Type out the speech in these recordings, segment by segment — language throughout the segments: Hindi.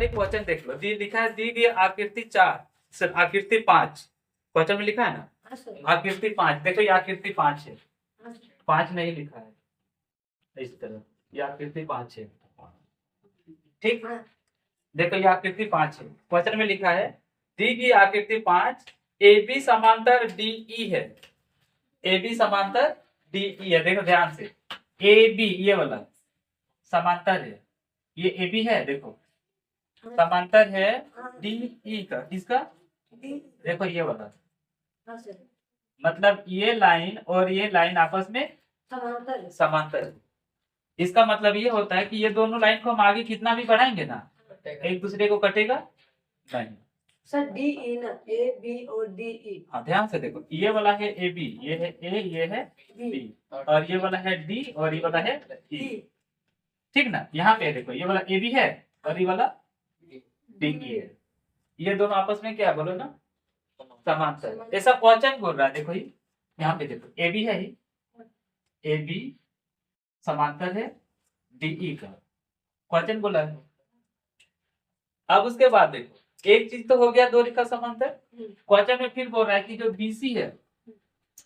वाले क्वेश्चन देख लो। दी लिखा है दी गई आकृति 4 सर आकृति 5 क्वेश्चन में लिखा है ना आकृति 5। देखो ये आकृति 5 है, 5 नहीं लिखा है इस तरह, ये आकृति 5 है। ठीक, देखो ये आकृति 5 है। क्वेश्चन में लिखा है दी गई आकृति 5 ए बी समांतर डी ई है। ए बी समांतर डी ई है। देखो ध्यान से, ए बी ये वाला समांतर है, ये ए बी है, देखो समांतर है डी ई का, किसका? देखो ये वाला, मतलब ये लाइन और ये लाइन आपस में समांतर है। इसका मतलब ये होता है कि ये दोनों लाइन को हम आगे कितना भी बढ़ाएंगे ना, एक दूसरे को कटेगा नहीं। सर डी ई ना, ए बी और डी ई। हाँ ध्यान से देखो, ये वाला है ए बी, ये है ए, ये है बी, और ये वाला है डी और ये वाला है ई। ठीक ना, यहाँ पे देखो ये वाला ए बी है और ये वाला डी ई है। ये दोनों आपस में क्या बोलो ना, समांतर। ऐसा क्वेश्चन बोल रहा है। देखो ये यहाँ पे देखो ए बी है, ही ए बी समांतर है डी ई का, क्वेश्चन बोला है। अब उसके बाद देखो एक चीज तो हो गया दो रेखा समांतर। क्वेश्चन में फिर बोल रहा है कि जो बीसी है,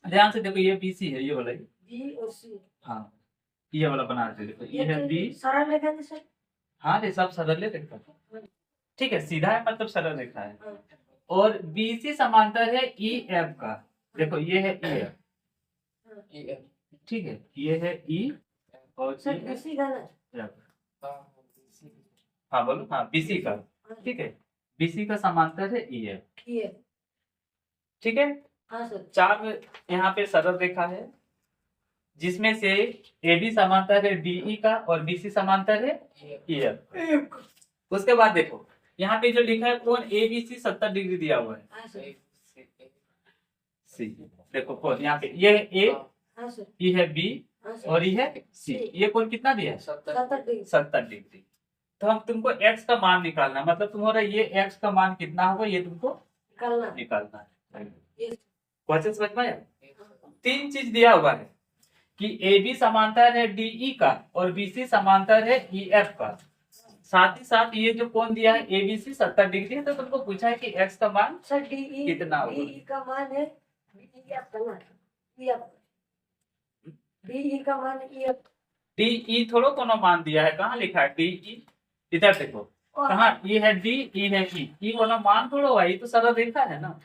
ध्यान से देखो ये बीसी है, ये वाला बी और सी। हाँ ये वाला बना दे, देखो ये है बी। सरल रेखा है सर। हाँ ये सब सरल रेखा, ठीक है, सीधा है मतलब सरल रेखा है। और बीसी समांतर है ई एफ का। देखो ये है ई एफ, ठीक है, ये है ई और सर बीसी का ना। हाँ बोलो, हाँ बीसी का, ठीक है, बीसी का समांतर है ई एफ, ठीक है। हाँ सर। 4 यहाँ पे सरल रेखा है जिसमें से ए बी समांतर है डीई का और बीसी समांतर है ई एफ। उसके बाद देखो यहाँ पे जो लिखा है कोण ए बी सी 70 डिग्री दिया हुआ है। सी देखो कोण यहाँ पे ये है ए, ये है बी और ये है सी। ये कोण कितना दिया है? 70 डिग्री। तो हम तुमको x का मान निकालना है, मतलब तुम्हारा ये x का मान कितना होगा ये तुमको निकालना है। क्वेश्चन समझ में आया? 3 चीज दिया हुआ है कि ए बी समांतर है डीई का और बीसी समांतर है ई एफ का। साथ ही साथ ये जो कोण दिया है ए बी सी 70 डिग्री है। तो तुमको पूछा है कि x का मान सर डीई कितना होगा? डीई का मान है ईएफ का मान, ईएफ डीई का मान ईएफ। डीई थोड़ा कोनो मान दिया है, कहाँ लिखा है डीई? इधर देखो कहाँ, ये है डी, ई है ई वाला मान थोड़ा हुआ, ये तो सरल रेखा है ना।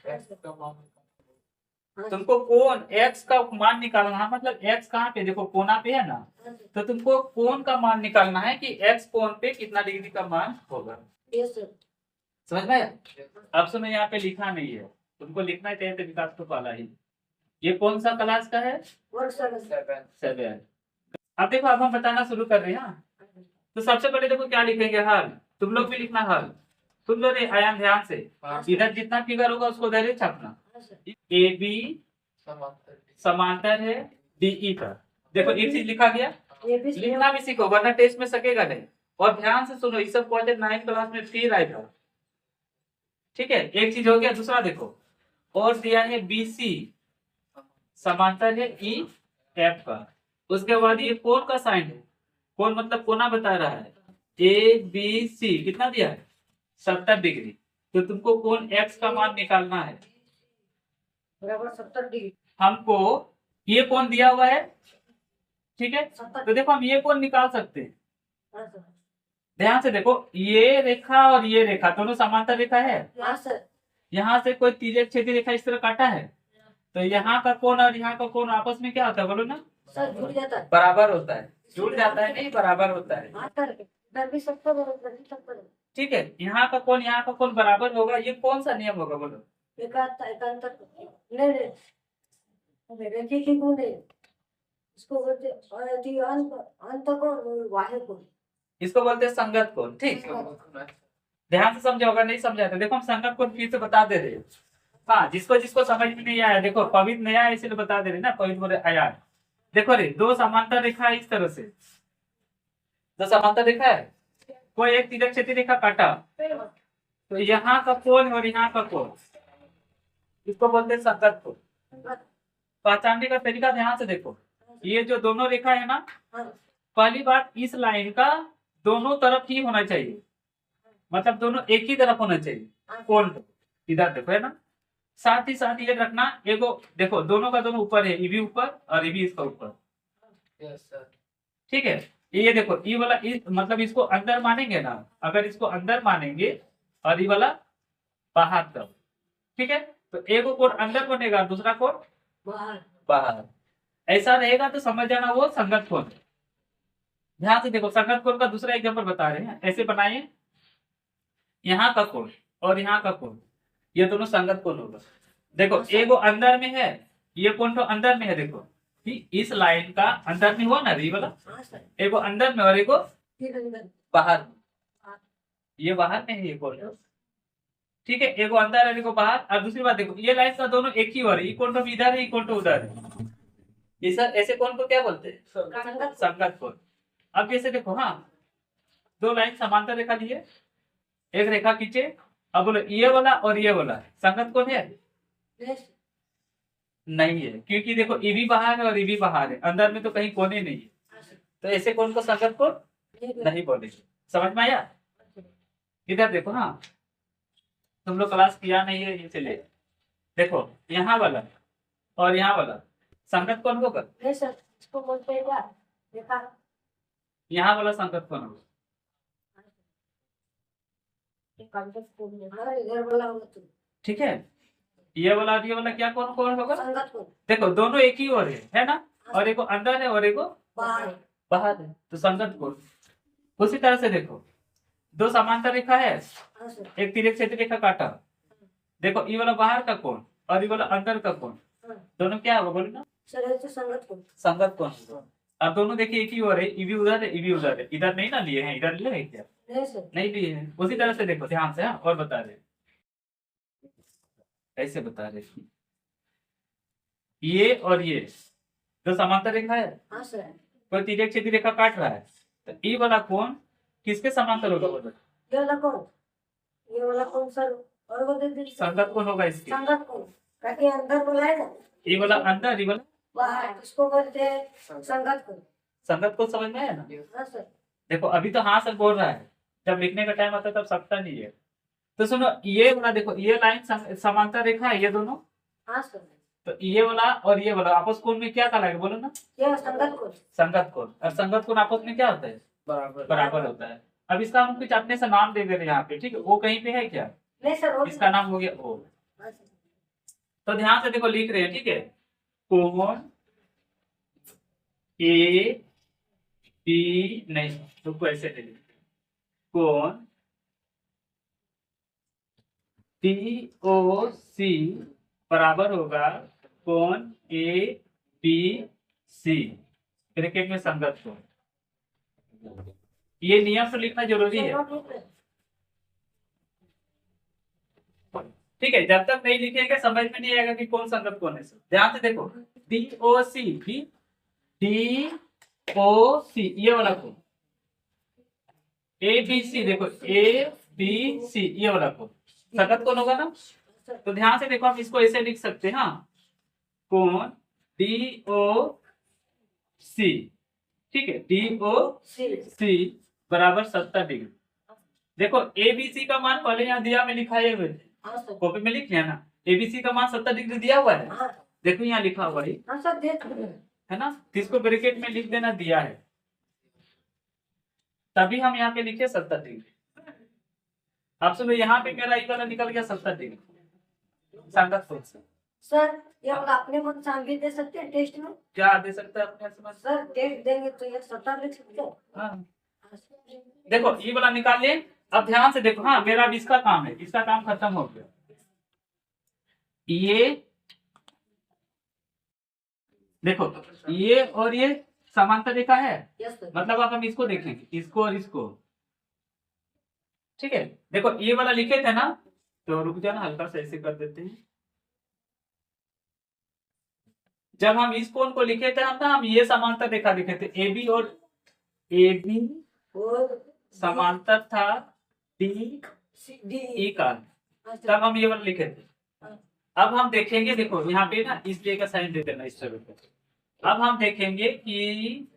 तुमको कोण x का मान निकालना है, मतलब x कहाँ पे देखो कोना पे है ना, तो तुमको कोण का मान निकालना है कि x कोण पे कितना डिग्री का मान होगा। समझ में आया? अब सुनो यहाँ पे लिखा नहीं है, तुमको लिखना चाहिए तो विकास तो पाला ही। ये कौन सा क्लास का है? 7। अब देखो अब हम बताना शुरू कर रहे हैं। तो सबसे पहले देखो क्या लिखेंगे, हल। तुम लोग भी लिखना हल। सुन लो रे आयाम ध्यान से, इधर जितना फिगर होगा उसको उधर छापना। ए बी समांतर है डीई का। देखो एक चीज लिखा गया, लिखना भी सीखो वरना टेस्ट में सकेगा नहीं। और ध्यान से सुनो, ये सब क्वेश्चन 9th क्लास में फिर आएगा, ठीक है। एक चीज हो गया। दूसरा देखो और दिया है बीसी समांतर है ई एफ का। उसके बाद ये कोण का साइन है, कोण मतलब कोना बता रहा है। ए बी सी कितना दिया है? 70 डिग्री। तो तुमको कोण x का मान निकालना है, बराबर 70 डिग्री। हमको ये कोण दिया हुआ है, ठीक है। तो देखो हम ये कोण निकाल सकते हैं। ध्यान से देखो, ये रेखा और ये रेखा दोनों समांतर रेखा है। यहाँ से कोई तिर्यक छेदी रेखा इस तरह काटा है, तो यहाँ का कोण और यहाँ का कोण आपस में क्या होता है बोलो ना? सर जुड़ जाता है, बराबर होता है। जुड़ जाता है नहीं, बराबर होता है, ठीक है। यहाँ का कोण यहाँ का कोण बराबर होगा। ये कौन सा नियम होगा बोलो? इसको बोलते हैं संगत कोण, ठीक। ध्यान से समझा होगा, नहीं समझा तो देखो हम संगत कोण फिर से बता दे रहे हैं। हाँ जिसको जिसको समझ में नहीं आया, देखो पवित्र नया है इसलिए बता दे रहे ना, पवित्र बोले आया। देखो रे दो समांतर रेखा है इस तरह से, दो समांतर रेखा है, कोई एक तिर्यक क्षैतिज रेखा काटा, तो यहाँ का कोण और यहाँ का कोण, इसको बोलते हैं संगत कोण। पहचानने का तरीका ध्यान से देखो, ये जो दोनों रेखा है ना, पहली बात इस लाइन का दोनों तरफ ही होना चाहिए, मतलब दोनों एक ही तरफ होना चाहिए कोण पे। इधर देखो है ना, साथ ही साथ ये रखना एगो देखो दोनों का दोनों ऊपर है, ई भी ऊपर और ई भी इसका ऊपर। Yes sir. ठीक है, ये देखो ई वाला मतलब इसको अंदर मानेंगे ना, अगर इसको अंदर मानेंगे और ई वाला बाहर तब, ठीक है। तो एगो कोण अंदर बनेगा, दूसरा कोण बाहर बाहर। ऐसा रहेगा तो समझ जाना वो संगत कोण है। ध्यान से देखो, संगत कोण का दूसरा एग्जांपल बता रहे हैं, ऐसे बनाइए, यहाँ का कोण और यहाँ का कोण, ये दोनों संगत कोण होगा। देखो एगो अंदर में है, ये कोण तो अंदर में है, देखो कि इस लाइन का अंदर में हुआ ना ये वाला, हाँ सर एगो अंदर में और एगो फिर अंदर बाहर में। हाँ। ये बाहर में है ये कोण, ठीक है, एगो अंदर है एगो बाहर। और दूसरी बात देखो, ये लाइन का दोनों एक ही हो रही है, ये कोण तो इधर है, ये कोण तो उधर है। ये सर ऐसे कोण को क्या बोलते हैं? संगत संगत कोण। अब जैसे देखो, हाँ दो लाइन समांतर रेखा लिए, एक रेखा खींचे, अब बोलो ये वाला और ये वाला संगत कोण है? यस नहीं है, क्योंकि देखो ये भी बाहर है और ये भी बाहर है, अंदर में तो कहीं कोने नहीं है, हाँ सर तो ऐसे कोण को संगत कोण नहीं नहीं बोलेंगे। समझ में आया? इधर देखो, हाँ तुम लोग क्लास किया नहीं है इसलिए देखो, यहाँ वाला और यहाँ वाला संगत कोण होगा, नहीं सर इसको बोलते हैं क्या देखा यहाँ वाला संगत कोण होगा। हाँ इधर वाला होगा तो ठीक है, ये वाला और ये वाला क्या कोण कोण होगा? संगत को देखो दोनों एक ही ओर है ना, और एगो अंदर है और एगो बाहर बाहर है, तो संगत कोण। उसी तरह से देखो, दो समांतर रेखा है, हाँ सर एक तिर्यक क्षेत्र रेखा काटा, देखो ये वाला बाहर का कोण और ये वाला अंदर का कोण, हाँ दोनों क्या होगा बोलो ना? सर ये तो संगत को संगत कोण होगा। अब दोनों देखिए एक ही ओर है, ये भी उधर है, ये भी उधर है, इधर नहीं ना लिए हैं, इधर लिए हैं क्या? नहीं सर नहीं लिए हैं। उसी तरह से देखो ध्यान से, हाँ और बता रहे, ऐसे बता रहे, ये और ये जो समांतर रेखा है, हाँ सर कोई तिर्यक क्षेत्र रेखा काट रहा है, तो ये वाला कोण किसके समांतर होगा बोलो? ये वाला कौन सर और वो दे दीजिए संगत कोण होगा इसके। संगत को ताकि अंदर वाला है ना ये वाला अंदर, ये वाला बाहर इसको बोलते हैं संगत को संगत को। समझ में आया ना? हाँ सर देखो अभी तो हाँ सर बोल रहा है, जब लिखने का टाइम आता है तब सकता नहीं है। तो सुनो, ये वाला देखो, ये लाइन समांतर रेखा है ये दोनों, हाँ सर तो ये वाला और ये वाला आपस कोण में क्या कहलाएगा बोलो ना? ये संगत को संगत कोण। और संगत कोण आपस में क्या होता है? बराबर बराबर होता है। अब इसका हम कुछ अपने से नाम दे दे रहे हैं यहाँ पे, ठीक है, वो कहीं पे है क्या? नहीं सर वो इसका नाम हो गया ओ। हाँ सर तो ध्यान से देखो लिख रहे हैं, ठीक है, कोण ए बी, नहीं तुमको ऐसे ले लिख, कोण डी ओ सी बराबर होगा कोण ए बी सी, ब्रैकेट में संगत कोण। ये नियम से लिखना जरूरी है, ठीक है, जब तक नहीं लिखेगा समझ में नहीं आएगा कि कौन संगत कौन है। ध्यान से देखो, डी ओ सी, डी ओ सी ये वाला कोण, ए बी सी देखो, ए बी सी ये वाला कोण संगत कौन होगा ना? तो ध्यान से देखो, हम इसको ऐसे लिख सकते हैं, हाँ कोण डी ओ सी, ठीक है, डी ओ सी बराबर 70 डिग्री। देखो एबीसी का मान पहले यहाँ दिया में लिखा है, हाँ सर कॉपी में लिख लिया ना, एबीसी का मान 70 डिग्री दिया हुआ है, हाँ देखो यहाँ लिखा हुआ है हाँ सर देख रहे हैं। है ना, इसको ब्रैकेट में लिख देना दिया है, तभी हम यहाँ पे लिखे 70 डिग्री। आप सुनो, यहाँ पे मेरा ये वाला निकल गया 70 डिग्री संगत कोण से। सर ये वाला अपने मन से आगे दे सकते हैं टेस्ट में क्या दे सकता है अपने समझ? सर टेस्ट देंगे तो ये 70 लिख सकते हैं हाँ। हाँ, सर। देखो ये वाला निकाल लिए, अब ध्यान से देखो, हाँ मेरा अब इसका काम है, इसका काम खत्म हो गया। ये देखो, ये और ये समांतर रेखा है, यस सर मतलब अब हम इसको देखेंगे, इसको और इसको, ठीक है। देखो ये वाला लिखे थे ना, तो रुक जाना, हल्का सा ऐसे कर देते हैं। जब हम इस कोण को लिखे थे हम ये समांतर रेखा लिखे थे, ए बी और ए बी और समांतर था डी डी ई का, हाँ, सर। तब हम ये वाला लिखे थे। हाँ। अब हम देखेंगे, देखो यहाँ पे ना इस डे का साइन दे देना इस तरह पे। अब हम देखेंगे कि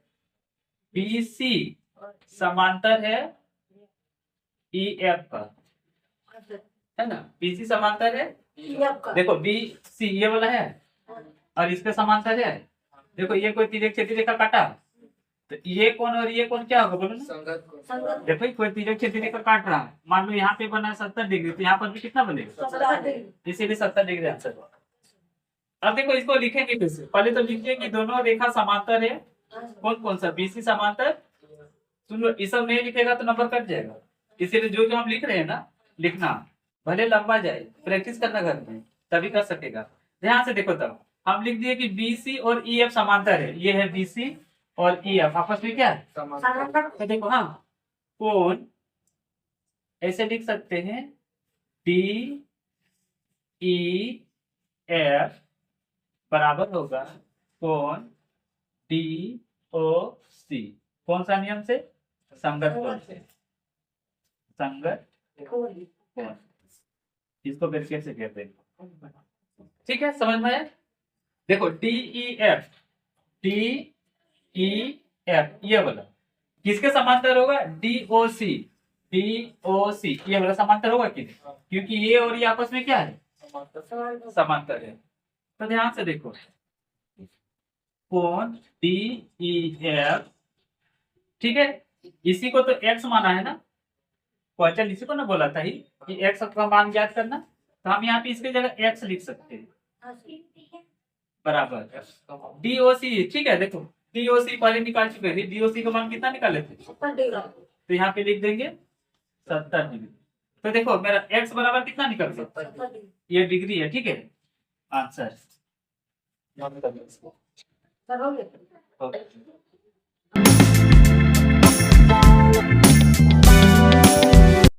बी सी समांतर है ई एफ का, है ना, बीसी समांतर है, देखो बी सी ये वाला है और इसके समांतर है। देखो ये कोई तिर्यक क्षेत्र रेखा काटा, तो ये कौन और ये कौन क्या होगा बोलो ना। देखो कोई तिर्यक क्षेत्र रेखा काट रहा है, मान लो यहाँ पे बना 70 डिग्री, तो यहाँ पर भी कितना बनेगा, इसीलिए 70 डिग्री आंसर। अब देखो इसको लिखेंगे कैसे, पहले तो लिखिए कि दोनों रेखा समांतर है, कौन कौन सा, बीसी समांतर। सुन लो, ये सब नहीं लिखेगा तो नंबर कट जाएगा, इसीलिए जो जो हम लिख रहे हैं ना लिखना, भले लंबा जाए, प्रैक्टिस करना घर में, तभी कर सकेगा। ध्यान से देखो, तब हम लिख दिए कि बीसी और ई एफ समांतर है, ये है बीसी और ई एफ आपस में क्या है, तो देखो हाँ, कोण ऐसे लिख सकते हैं, डी ई एफ बराबर होगा कोण डी ओ सी। कौन सा नियम से, संगत कोण से, संगत कोण, इसको फिर कैसे कहते हैं, ठीक है, समझ में आया। देखो डी ई एफ ये वाला किसके समांतर होगा, DOC ये वाला समांतर होगा कि नहीं, क्योंकि ये और ये आपस में क्या है, समांतर है। तो ध्यान से देखो, कोण DEF, ठीक है, इसी को तो x माना है ना, क्वेश्चन इसी को ना बोला था ही कि x का मान ज्ञात करना, तो हम यहाँ पे इसकी जगह x लिख सकते हैं बराबर DOC, ठीक है। देखो DOC पहले निकाल चुके थे, DOC का मान कितना निकाले थे, तो यहाँ पे लिख देंगे 70 डिग्री। तो देखो मेरा x बराबर कितना निकल सकता है, ये डिग्री है, ठीक है, आंसर।